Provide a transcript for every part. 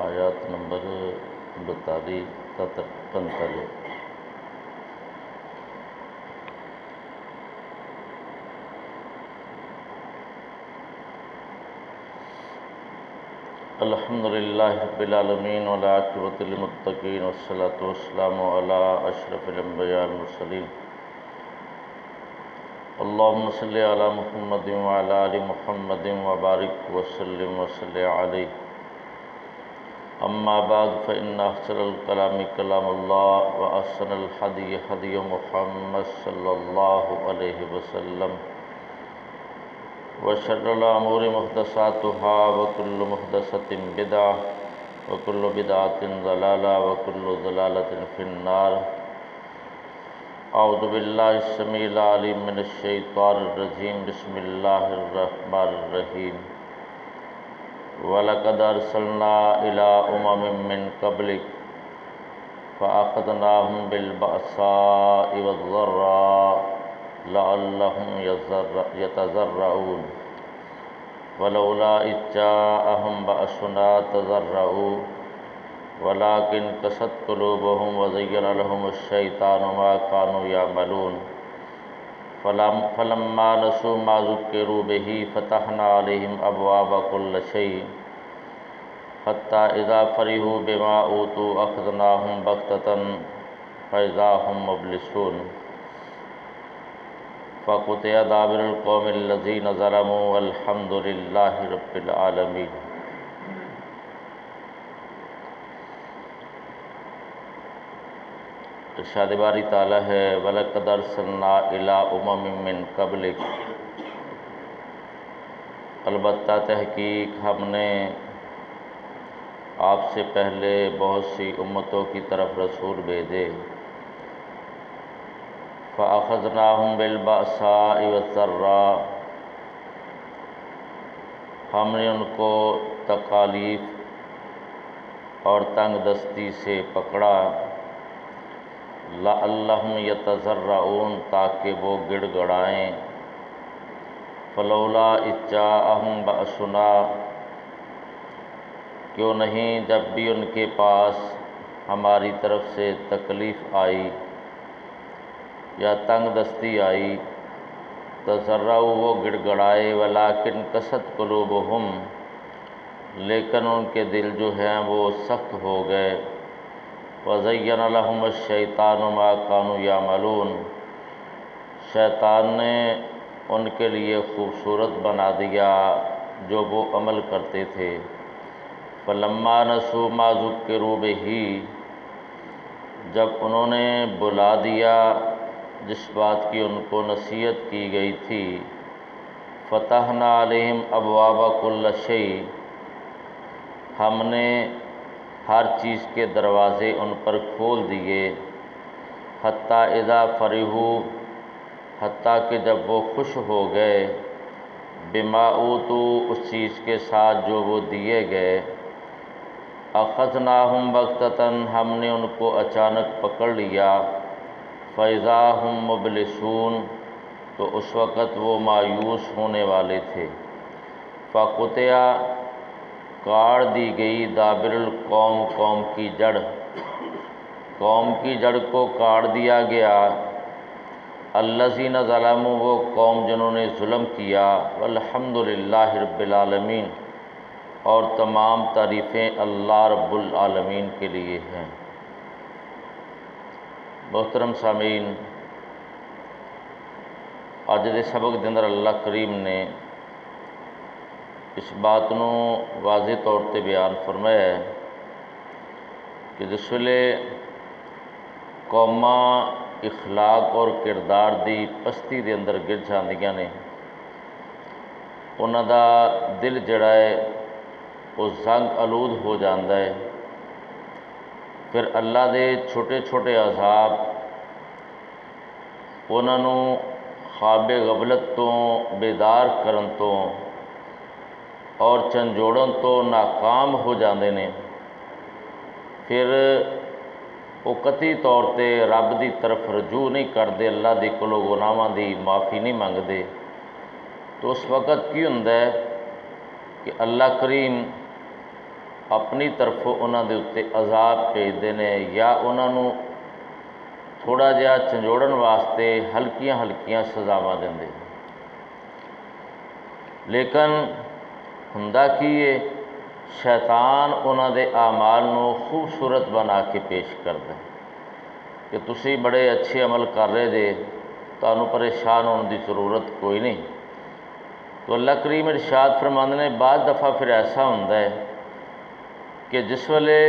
آیات نمبر 42 تا 45۔ الحمدللہ رب العالمین والعاقبۃ للمتقین والصلاۃ والسلام علی اشرف الانبیاء والمرسلین۔ اللہم صلی علی محمد وعلی آل محمد وبارک وسلم وصلی علیہ۔ اما بعد فإن أحسن الكلام كلام الله وأحسن الهدي هدي محمد صلی اللہ علیہ وسلم وشر الأمور محدثاتها وكل محدثة بدعة وكل بدعة ضلالة وكل ضلالة في النار۔ اعوذ باللہ السمیع العلیم من الشیطان الرجیم، بسم اللہ الرحمن الرحیم۔ وَلَقَدْ أَرْسَلْنَا إِلَىٰ أُمَمٍ مِّن قَبْلِكَ فَأَخَذْنَاهُم بِالْبَأْسَاءِ وَالضَّرَّاءِ لَعَلَّهُمْ يَتَضَرَّعُونَ وَلَوْلَا إِذْ جَاءَهُم بَأْسُنَا تَضَرَّعُوا وَلَٰكِن قَسَتْ قُلُوبُهُمْ وَزَيَّنَ لَهُمُ الشَّيْطَانُ مَا كَانُوا يَعْمَلُونَ فلما نسوا ما ذكروا به فتحنا عليهم أبواب كل شيء حتى إذا فرحوا بما أوتوا أخذناهم بغتة فإذا هم مبلسون فقطع دابر القوم الذين ظلموا والحمد لله رب العالمين۔ ارشاد باری تعالیٰ ہے وَلَقَدْ أَرْسَلْنَا إِلَىٰ أُمَمٍ مِّن قَبْلِكَ، البتہ تحقیق ہم نے آپ سے پہلے بہت سی امتوں کی طرف رسول بھیجے۔ فَأَخَذْنَاهُم بِالْبَأْسَاءِ وَالضَّرَّاءِ، ہم نے ان کو تکالیف اور تنگ دستی سے پکڑا، لَعَلَّهُمْ يَتَضَرَّعُونَ تاکہ وہ گڑ گڑائیں، فَلَوْلَا إِذْ جَاءَهُم بَأْسُنَا، کیوں نہیں جب بھی ان کے پاس ہماری طرف سے تکلیف آئی یا تنگ دستی آئی، تضرعوا وہ گڑ گڑائے، وَلَٰكِن قَسَتْ قُلُوبُهُمْ لیکن ان کے دل جو ہیں وہ سخت ہو گئے، وَزَيَّنَ لَهُمُ الشَّيْطَانُ مَا كَانُوا يَعْمَلُونَ شیطان نے ان کے لیے خوبصورت بنا دیا جو وہ عمل کرتے تھے۔ فَلَمَّا نَسُوا مَا ذُكِّرُوا بِهِ جب انہوں نے بھلا دیا جس بات کی ان کو نصیحت کی گئی تھی، فَتَحْنَا عَلَيْهِمْ أَبْوَابَ كُلِّ شَيْءٍ ہم نے ہر چیز کے دروازے ان پر کھول دیے، حتیٰ اذا فرحوا حتیٰ کہ جب وہ خوش ہو گئے، بما اوتوا اس چیز کے ساتھ جو وہ دیے گئے، اخذناہم بغتۃ ہم نے ان کو اچانک پکڑ لیا، فاذا ہم مبلسون تو اس وقت وہ مایوس ہونے والے تھے، فقطع کاٹ دی گئی دابر القوم قوم کی جڑ کو کاٹ دیا گیا، الذین ظلموا وہ قوم جنہوں نے ظلم کیا، والحمد للہ رب العالمین اور تمام تعریفیں اللہ رب العالمین کے لیے ہیں۔ محترم سامعین، اج دے سبق دے اندر اللہ کریم نے اس بات نو واضح طور تے بیان فرمایا ہے کہ جس ویلے قوماں اخلاق اور کردار دی پستی دے اندر گر جاندیاں نے، انہاں دا دل جڑا ہے وہ زنگ آلود ہو جاندا ہے، پھر اللہ دے چھوٹے چھوٹے عذاب انہاں نوں خواب غفلت تو بیدار کرن تو اور جھنجھوڑن تو ناکام ہو جاندے نے، پھر وہ قطعی طور تے رب دی طرف رجوع نہیں کرتے، اللہ دی کولوں گناہاں دی معافی نہیں منگتے، تو اس وقت کی ہوندا ہے کہ اللہ کریم اپنی طرفوں انہاں دے اتے عذاب بھیجتے ہیں یا انہاں نوں تھوڑا جہا جھنجوڑن واسطے ہلکیاں ہلکیاں سزاواں دیندے، لیکن ہوندا کی ہے شیطان انہاں دے اعمال نوں خوبصورت بنا کے پیش کردا ہے کہ تسی بڑے اچھے عمل کر رہے جے، تانوں پریشان ہونے دی ضرورت کوئی نہیں۔ تو اللہ کریم ارشاد فرماندے نے بعض دفعہ پھر ایسا ہوندا ہے کہ جس ویلے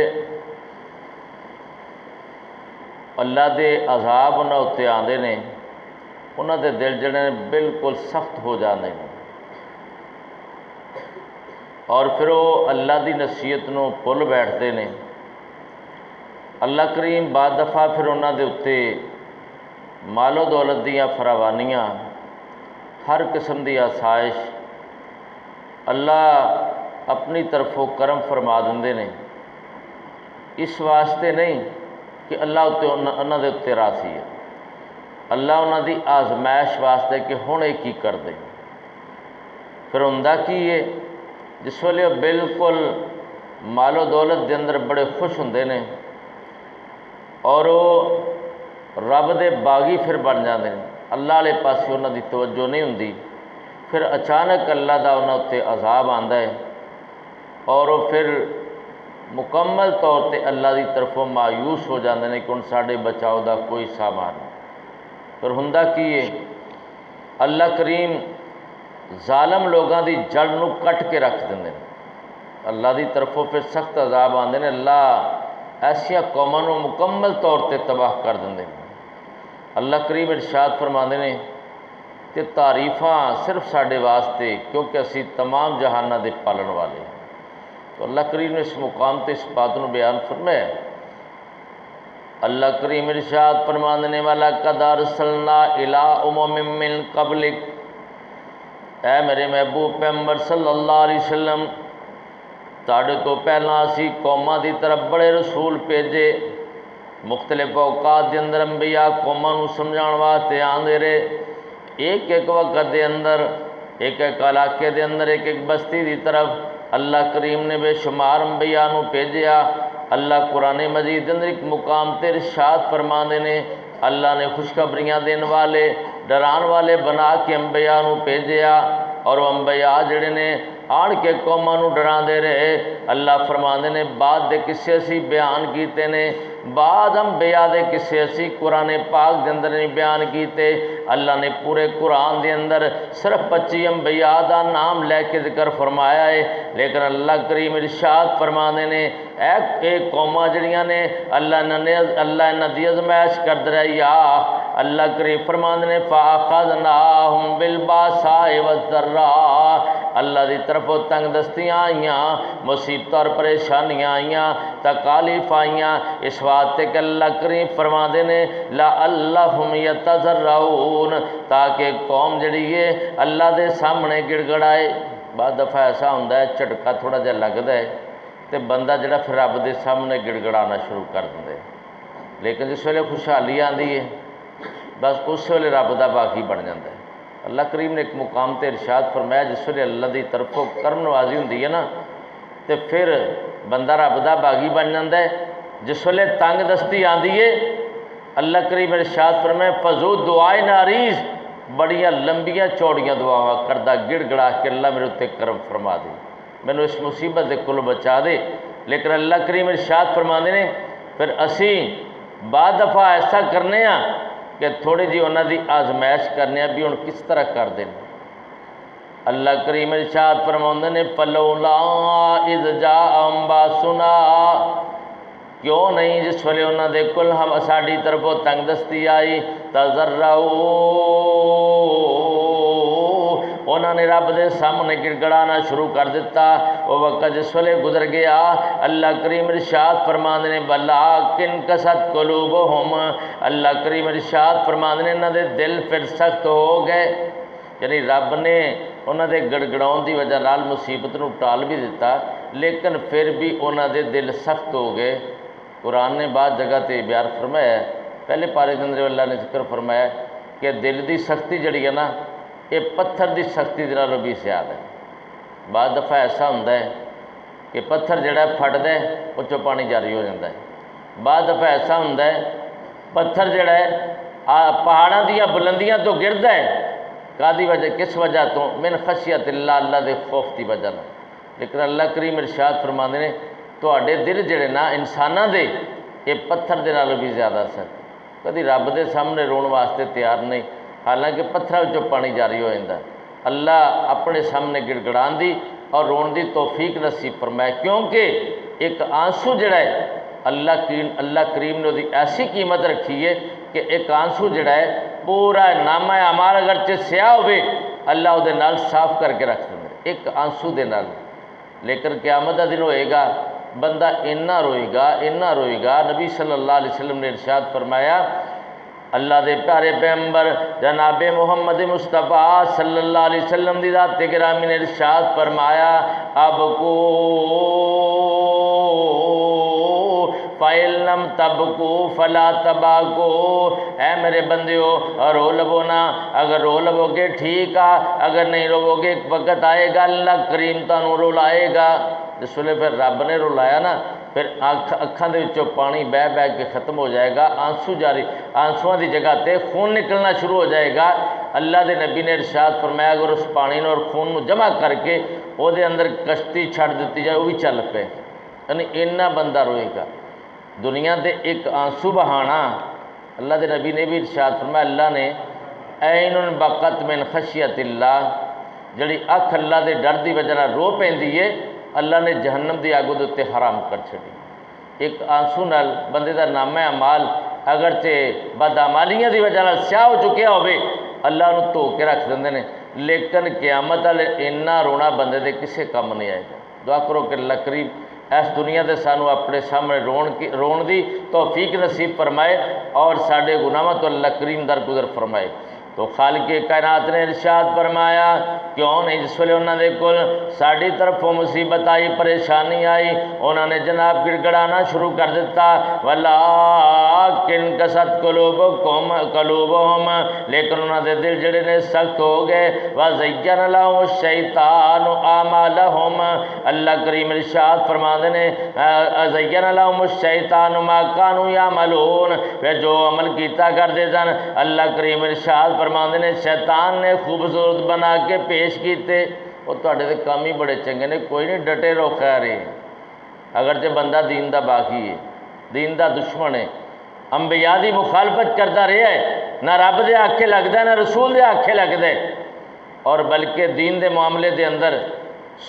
اللہ دے عذاب انہاں اتے آندے نے، انہاں دے دل جڑے نے بالکل سخت ہو جاندے نے، اور پھر وہ اللہ دی نصیحت نوں بھل بیٹھتے نے۔ اللہ کریم بعض دفعہ پھر انہاں دے اتے مال و دولت دیاں فراوانیاں، ہر قسم دی آسائش اللہ اپنی طرفوں کرم فرما دندے نے، اس واسطے نہیں کہ اللہ اتے انہاں دے اتے راضی ہے، اللہ انہاں دی آزمائش واسطے کہ ہن یہ کی کر دے۔ پھر ہوندا کی ہے جس ویلے وہ بالکل مال و دولت دے اندر بڑے خوش ہوندے نے اور وہ رب دے باغی پھر بن جاندے ہیں، اللہ والے پاسے انہاں دی توجہ نہیں ہوندی، پھر اچانک اللہ دا انہاں اتے عذاب آندا ہے اور وہ پھر مکمل طور تے اللہ دی طرفوں مایوس ہو جاندے نے کہ ہن ساڈے بچاؤ دا کوئی سامان نہیں۔ پھر ہوندا کی ہے اللہ کریم ظالم لوگاں دی جڑ نوں کٹ کے رکھ دیندے نے، اللہ دی طرفوں پھر سخت عذاب آندے نے، اللہ ایسیاں قوماں نوں مکمل طور تے تباہ کر دیندے نے۔ اللہ کریم ارشاد فرماندے نے کہ تعریفاں صرف ساڈے واسطے کیونکہ اسی تمام جہاناں دے پالن والے ہیں۔ تو اللہ کریم نے اس مقام تے اس بات نوں بیان فرمایا ہے۔ اللہ کریم ارشاد فرماندے نے وَلَقَدْ أَرْسَلْنَا إِلَىٰ أُمَمٍ مِّن قَبْلِكَ، اے میرے محبوب پیغمبر صلی اللہ علیہ وسلم، تاڑے تو پہلا اسی قوماں دی طرف بڑے رسول بھیجے، مختلف اوقات دے اندر انبیاء قوماں نوں سمجھاؤਣ واسطے آندے رہے، ایک ایک وقت دے اندر ایک ایک علاقے دے اندر ایک ایک بستی دی طرف اللہ کریم نے بے شمار انبیاء نوں بھیجیا۔ اللہ قرآن مجید دے اندر ایک مقام تے ارشاد فرماندے نے اللہ نے خوشخبریاں دین والے ڈران والے بنا کے انبیاء نوں بھیجیا، اور وہ انبیاء جڑے نے آن کے قوماں نوں ڈراندے رہے۔ اللہ فرماندے نے بعد دے قصے اسی بیان کیتے نے، بعد انبیاء دے قصے اسی قرآن پاک دے اندر نہیں بیان کیتے۔ اللہ نے پورے قرآن دے اندر صرف 25 انبیاء دا نام لے کے ذکر فرمایا ہے، لیکن اللہ کریم ارشاد فرماندے نے ایک قوماں جڑیاں نے اللہ انہاں دی ازمائش کرد رہیا۔ اللہ کریم فرماندے نے فَأَخَذْنَاهُمْ بِالْبَأْسَاءِ وَالضَّرَّاءِ، اللہ دی طرفوں تنگ دستیاں آئیاں، مصیبتیں اور پریشانیاں آئیاں، تکالیف آئیاں، اس واسطے کہ اللہ کریم فرماندے نے لَعَلَّهُمْ يَتَضَرَّعُونَ، تاکہ قوم جڑی ہے اللہ دے سامنے گڑ گڑائے۔ بعض دفعہ ایسا ہوندا ہے جھٹکا تھوڑا جہا لگدا ہے تے بندہ جڑا پھر رب دے سامنے گڑ گڑانا شروع کر دیندا ہے، لیکن جس ویلے خوشحالی آندی ہے بس اس ویلے رب دا باغی بن جاتا ہے۔ اللہ کریم نے ایک مقام تے ارشاد فرمایا جس ویلے اللہ دی طرفوں کرم نوازی ہوندی ہے نا تے پھر بندہ رب دا باغی بن جاتا ہے۔ جس ویلے تنگ دستی آندی ہے اللہ کریم ارشاد فرمایا فضو دعائے ناریز، بڑیاں لمبیاں چوڑیاں دعاواں کردہ گڑ گڑا کے اللہ میرے اتنے کرم فرما دے، مینوں اس مصیبت دے کل بچا دے۔ لیکن اللہ کریم ارشاد فرماندے نے پھر اسی بعد دفعہ ایسا کرنے ہاں کہ تھوڑی جی انہاں دی آزمائش کرنے بھی ہن کس طرح کر دیں۔ اللہ کریم ارشاد فرماندے نے فلولا اذ جاءہم باسنا، کیوں نہیں جس ویلے انہاں دے کل ہم ساڈی طرفوں تنگ دستی آئی، تضرعوا، انہوں نے رب دے سامنے گڑ گڑانا شروع کر دیتا۔ وہ وقت جس ویلے گزر گیا اللہ کریم ارشاد فرماندے نے وَلَٰكِنْ قَسَتْ قُلُوبُهُمْ، اللہ کریم ارشاد فرماندے نے انہاں دے دل پھر سخت ہو گئے، یعنی رب نے انہاں دے گڑ گڑاؤن دی وجہ نال مصیبت نوں ٹال بھی دیتا، لیکن پھر بھی انہاں دے دل سخت ہو گئے۔ قرآن نے بعض جگہ تے بیان فرمایا ہے، پہلے پارے دے اندر اللہ نے ذکر فرمایا کہ دل دی سختی جڑی ہے نا یہ پتھر دی سختی دے نالوں بھی زیادہ ہے۔ بعض دفعہ ایسا ہوندا ہے کہ پتھر جڑا پھٹدا ہے وہ چوں پانی جاری ہو جاتا ہے۔ بعض دفعہ ایسا ہوندا ہے پتھر جڑا ہے پہاڑاں دیا بلندیاں تو گردا ہے، کادی وجہ کس وجہ تو من خشیت اللہ، اللہ دے خوف دی وجہ نال۔ لیکن اللہ کریم ارشاد فرماندے نے تواڈے دل جڑے نا انساناں دے یہ پتھر دے نالوں بھی زیادہ سخت، کدی رب دے سامنے رون واسطے تیار نہیں، حالانکہ پتھراں وچوں پانی جاری ہو جاتا ہے۔ اللہ اپنے سامنے گڑگڑان دی اور رون دی توفیق نصیب فرمائے، کیونکہ ایک آنسو جڑا ہے اللہ کریم نے دی ایسی قیمت رکھی ہے کہ ایک آنسو جڑا ہے پورا نامہ اعمال اگرچہ سیاہ ہوئے اللہ وہ نال صاف کر کے رکھ دیں ایک آنسو دے نال۔ لیکن قیامت کا دن ہوئے گا بندہ اینا روئے گا، نبی صلی اللہ علیہ وسلم نے ارشاد فرمایا، اللہ دے پیارے پیغمبر جناب محمد مصطفیٰ صلی اللہ علیہ وسلم دی ذات گرامی نے ارشاد فرمایا، اب کو فَإِن لَّمْ تَبْكُوا فَلَا تَبَاكُوا، اے میرے بندیو رو لو نا، اگر رو لو گے ٹھیک آ، اگر نہیں رو گے ایک وقت آئے گا اللہ کریم تانوں رلائے گا۔ جس ویلے پھر رب نے رلایا نا پھر اکھاں دے وچوں پانی بہ کے ختم ہو جائے گا، آنسواں دی جگہ تے خون نکلنا شروع ہو جائے گا۔ اللہ دے نبی نے ارشاد فرمایا اگر اس پانی نوں اور خون نوں جمع کر کے او دے اندر کشتی چھڑ دیتی جائے وہ بھی چل پے، یعنی اینا بندہ روئے گا۔ دنیا دے ایک آنسو بہانا، اللہ دے نبی نے بھی ارشاد فرمایا اللہ نے عین بقت من خشیت اللہ، جڑی اکھ اللہ دے ڈر دی وجہ نال رو پیندی ہے اللہ نے جہنم دی اگ دے تے حرام کر چھڈی۔ ایک آنسو نال بندے دا نامہ اعمال اگرچہ بدعمالیاں دی وجہ نال سیاہ ہو چکیا ہوئے اللہ انہوں دھو کے رکھ دیندے نے، لیکن قیامت والے اینا رونا بندے دے کسے کم نہیں آئے گا۔ دعا کرو کہ اللہ کریم اس دنیا دے سانو اپنے سامنے رون دی توفیق نصیب فرمائے اور ساڈے گناہاں تو اللہ کریم درگزر فرمائے۔ تو خالق کائنات نے ارشاد فرمایا کیوں نہیں جس ویلے انہوں نے کول ساڈی طرفوں مصیبت آئی پریشانی آئی انہوں نے جناب گڑگڑانا شروع کر دیتا، وَلَٰكِن قَسَتْ قُلُوبُهُمْ، لیکن انہوں نے دل جڑے نے سخت ہو گئے، وَزَيَّنَ لَهُمُ الشَّيْطَانُ أَعْمَالَهُمْ، اللہ کریم ارشاد فرماندے نے زَيَّنَ لَهُمُ الشَّيْطَانُ مَا كَانُوا يَعْمَلُونَ، پھر جو عمل کیتا کرتے سن اللہ کریم ارشاد فرماندے نے شیطان نے خوبصورت بنا کے پیش کیتے، وہ تواڈے تے کام ہی بڑے چنگے نے، کوئی نہیں ڈٹے رہو خیر ہے، اگرچہ بندہ دین دا باغی ہے، دین دا دشمن ہے، انبیاء دی مخالفت کرتا رہا ہے، نہ رب دے آکھے لگتا ہے نہ رسول دے آکھے لگتا ہے، اور بلکہ دین دے معاملے دے اندر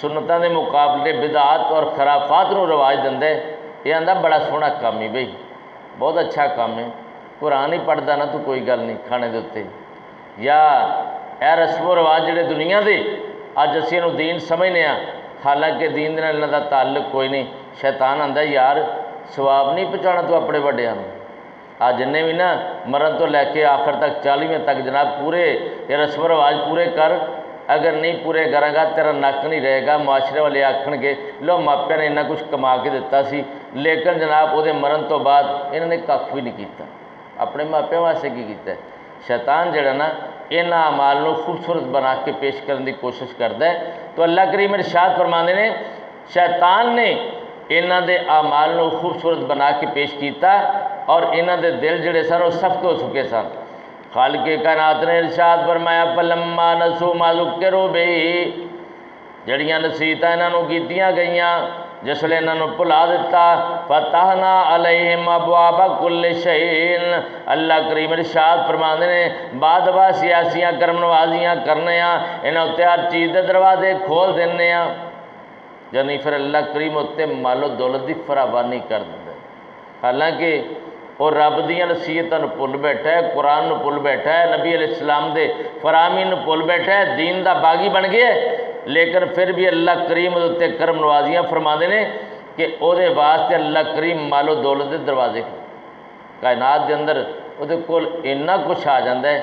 سنتاں دے مقابلے بدعات اور خرافات نو رواج دیندا ہے، یہ آندا بڑا سوہنا کام ہے بھئی، بہت اچھا کام ہے، قرآن ہی پڑھدا نا تو کوئی گل نہیں کھانے دے اتتے، یا اے رسم و رواج جڑے دنیا دے اج اسی انہوں دین سمجھنے ہاں، حالانکہ دین دے نال انہاں دا تعلق کوئی نہیں۔ شیطان آندا یار ثواب نہیں پہنچانا تو اپنے وڈیاں نوں، آج جننے بھی نا مرن تو لے کے آخر تک 40ویں تک جناب پورے یہ رسم و رواج پورے کر، اگر نہیں پورے کرے گا تیرا نک نہیں رہے گا، معاشرے والے آکھن گے لو ماپیا نے انہاں کچھ کما کے دیتا سی، لیکن جناب وہ مرن تو بعد انہوں نے کھ بھی نہیں کیتا، اپنے ماپیوں واسطے کی کیتا ہے۔ شیطان جڑا نا انہاں اعمال نو خوبصورت بنا کے پیش کرنے کی کوشش کرتا ہے، تو اللہ کریم ارشاد فرماندے نے شیطان نے انہاں دے اعمال نو خوبصورت بنا کے پیش کیتا اور انہاں دے دل جڑے سن وہ سخت ہو چکے سن۔ خالق کائنات نے ارشاد فرمایا فَلَمَّا نَسُوا مَا ذُكِّرُوا بِهِ، جڑیاں نصیحتاں انہاں نو کیتیاں گئیاں جس لے انہاں نو بھلا دیتا، فَتَحْنَا عَلَيْهِمْ أَبْوَابَ كُلِّ شَيْءٍ، اللہ کریم ارشاد فرماندے نے بعد سیاسیاں کرم نوازیاں کرنے ہاں انہاں تے ہر چیز دے دروازے کھول دینے ہاں، یعنی پھر اللہ کریم اتنے مال و دولت دی فراوانی کر دیتا ہے، حالانکہ اور رب دیاں نصیحتاں نوں بھول بیٹھا ہے، قرآن نوں بھول بیٹھا ہے، نبی علیہ السلام دے فراہمی نوں بھول بیٹھا ہے، دین دا باغی بن گیا ہے، لیکن پھر بھی اللہ کریم اتنے کرم نوازیاں فرماندے نے کہ او دے واسطے اللہ کریم مال و دولت دے دروازے کائنات دے اندر او دے کول اتنا کچھ آ جاندہ ہے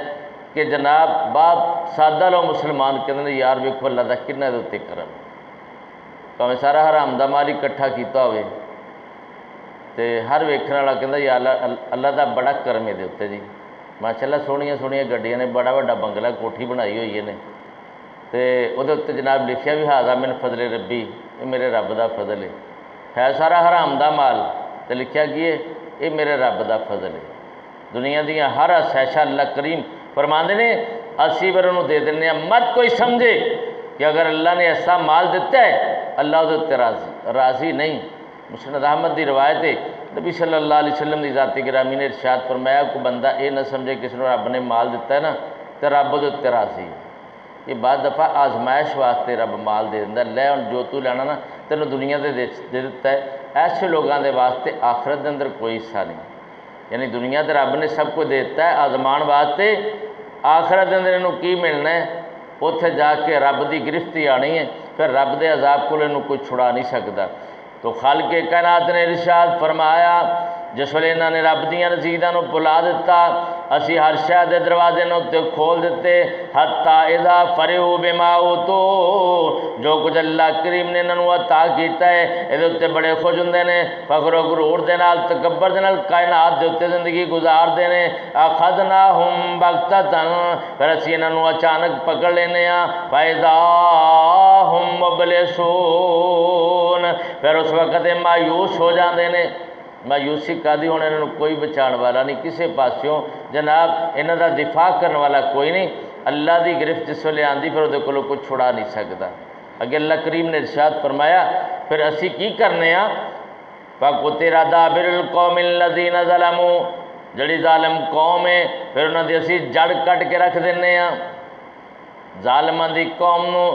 کہ جناب باپ سادہ لو مسلمان کہندے نے یار ویکھو اللہ دا کتنا دے اتنے کرم، ਭਾਵੇਂ ਸਾਰਾ ਹਰਾਮ ਦਾ ਮਾਲ ਇਕੱਠਾ ਕੀਤਾ ਹੋਵੇ ਤੇ ਹਰ ਵੇਖਣ ਵਾਲਾ ਕਹਿੰਦਾ ਯਾਰ ਅੱਲਾ ਦਾ ਬੜਾ ਕਰਮ ਇਹਦੇ ਉੱਤੇ ਜੀ, ਮਾਸ਼ਾਅੱਲਾ ਸੋਹਣੀਆਂ ਸੋਹਣੀਆਂ ਗੱਡੀਆਂ ਨੇ, ਬੜਾ ਵੱਡਾ ਬੰਗਲਾ ਕੋਠੀ ਬਣਾਈ ਹੋਈ ਇਹਨੇ, ਤੇ ਉਹਦੇ ਉੱਤੇ ਜਨਾਬ ਲਿਖਿਆ ਵੀ ਹਾਜ਼ਾ ਮਿਨ ਫਜ਼ਲੇ ਰੱਬੀ, یہ میرے رب دا فضل ہے سارا حرام دا مال تو لکھیا کی ہے یہ میرے رب دا فضل ہے۔ دنیا دیا ہر شیشہ اللہ کریم فرماندے نے اسی پھر انہوں دے دینے ہیں، مت کوئی سمجھے کہ اگر اللہ نے ایسا مال دیتا ہے اللہ ادھر راضی نہیں۔ مسند احمد دی روایت ہے، نبی صلی اللہ علیہ وسلم دی ذاتی گرامی نے ارشاد فرمایا کوئی بندہ یہ نہ سمجھے کسی نے رب نے مال دیتا ہے نا تو رب ادھر راضی ہے۔ یہ بعض دفعہ آزمائش واسطے رب مال دے دیتا ہے، لے ہن جو تو لینا نا تینوں دنیا دے دیتا ہے، ایسے لوگوں دے واسطے آخرت دے اندر کوئی حصہ نہیں۔ یعنی دنیا تے رب نے سب کچھ دیتا ہے آزمان واسطے، آخرت دے اندر انہوں کی ملنا ہے، اتھے جا کے رب دی گرفتی آنی ہے، پھر رب دے عذاب کو انہوں کوئی چھڑا نہیں سکتا۔ تو خالق کائنات نے ارشاد فرمایا جس ویلے انہوں نے رب دیاں رسیداں نو بلا دیتا اسی ہر شے دے دروازے نو تے کھول دیتے، حتی اذا فرحوا بما اوتوا، جو کچھ اللہ کریم نے انہوں عطا کیتا ہے یہ تے بڑے خوش ہوندے نے، فخر و غرور دے نال تکبر دے نال کائنات دے تے زندگی گزار دے نے۔ اخذناہم بغتۃ، پھر اسی انہوں نے اچانک پکڑ لینے ہاں، فاذا ہم مبلسون، پھر اس وقت مایوس ہو جاندے نے۔ مایوسی کادی ہونے انہوں کوئی بچان والا نہیں کسے پاسوں، جناب انہوں دا دفاع کرنے والا کوئی نہیں۔ اللہ دی گرفت جس ویلے آندی پھر وہ کولوں کوئی چھڑا نہیں سکتا۔ اگر اللہ کریم نے ارشاد فرمایا پھر اسی کی کرنے ہاں، فَقُطِعَ دَابِرُ الْقَوْمِ الَّذِينَ ظَلَمُوا، جڑی ظالم قوم ہے پھر انہوں دی اسی جڑ کٹ کے رکھ دینے ہاں۔ ظالماں دی قوم نو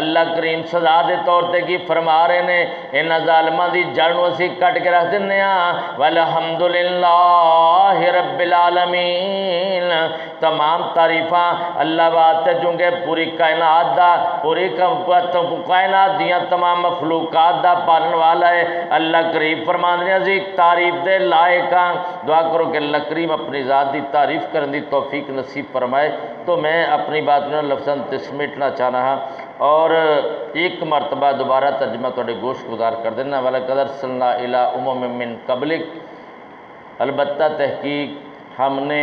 اللہ کریم سزا دے طور تے کی فرما رہے نے انہاں ظالماں دی جڑ نو اسی کٹ کے رکھ دینے ہاں۔ وَالْحَمْدُلِلَّهِ رَبِّ الْعَالَمِينَ، تمام تعریفاں اللہ واسطے چونکہ پوری کائنات دا پوری کائنات دیاں تمام مخلوقات دا پالن والا ہے۔ اللہ کریم فرماندے ہیں اسی تعریف دے لائق ہاں۔ دعا کرو کہ اللہ کریم اپنی ذات دی تعریف کرن دی توفیق نصیب فرمائے۔ تو میں اپنی بات میں لفظاں تے سمیٹنا چاہنا ہاں اور ایک مرتبہ دوبارہ ترجمہ توڑے گوش گزار کر دینا۔ وَلَقَدْ أَرْسَلْنَا إِلَىٰ أُمَمٍ مِّن قَبْلِكَ، البتہ تحقیق ہم نے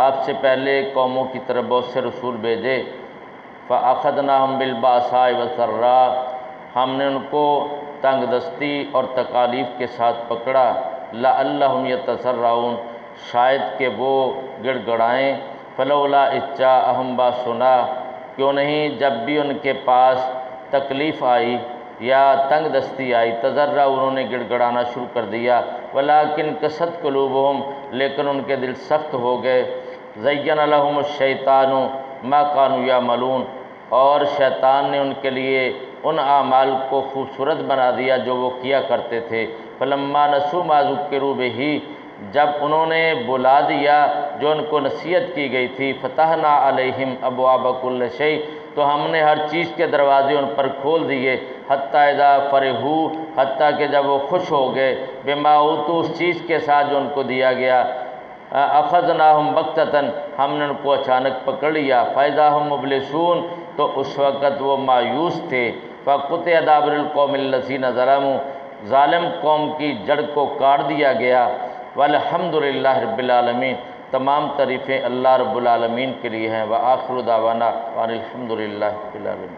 آپ سے پہلے قوموں کی طرف بہت سے رسول بھیجے۔ فَأَخَذْنَاهُمْ بِالْبَأْسَاءِ وَالضَّرَّاءِ، ہم نے ان کو تنگ دستی اور تکالیف کے ساتھ پکڑا۔ لَعَلَّهُمْ يَتَضَرَّعُونَ، شاید کہ وہ گڑ گڑائیں۔ فلولا اذ جاءہم باسنا، کیوں نہیں جب بھی ان کے پاس تکلیف آئی یا تنگ دستی آئی، تضرع انہوں نے گڑ گڑانا شروع کر دیا۔ ولیکن قست قلوبہم، لیکن ان کے دل سخت ہو گئے۔ زین لہم الشیطان ما کانوا یعملون، اور شیطان نے ان کے لیے ان اعمال کو خوبصورت بنا دیا جو وہ کیا کرتے تھے۔ فلما نسوا ما ذکروا بہ، جب انہوں نے بلا دیا جو ان کو نصیحت کی گئی تھی، فتحنا علیہم ابواب کل شیء، تو ہم نے ہر چیز کے دروازے ان پر کھول دیے۔ حتی اذا فرحوا، حتیٰ کہ جب وہ خوش ہو گئے، بما اوتوا، اس چیز کے ساتھ جو ان کو دیا گیا، اخذناہم بغتۃ، ہم نے ان کو اچانک پکڑ لیا۔ فاذا ہم مبلسون، تو اس وقت وہ مایوس تھے۔ فقطع دابر القوم الذین ظلموا، ظالم قوم کی جڑ کو کاٹ دیا گیا۔ والحمدللہ رب العالمین، تمام تعریفیں اللہ رب العالمین کے لیے ہیں۔ وآخر دعوانا وان الحمدللہ رب العالمین۔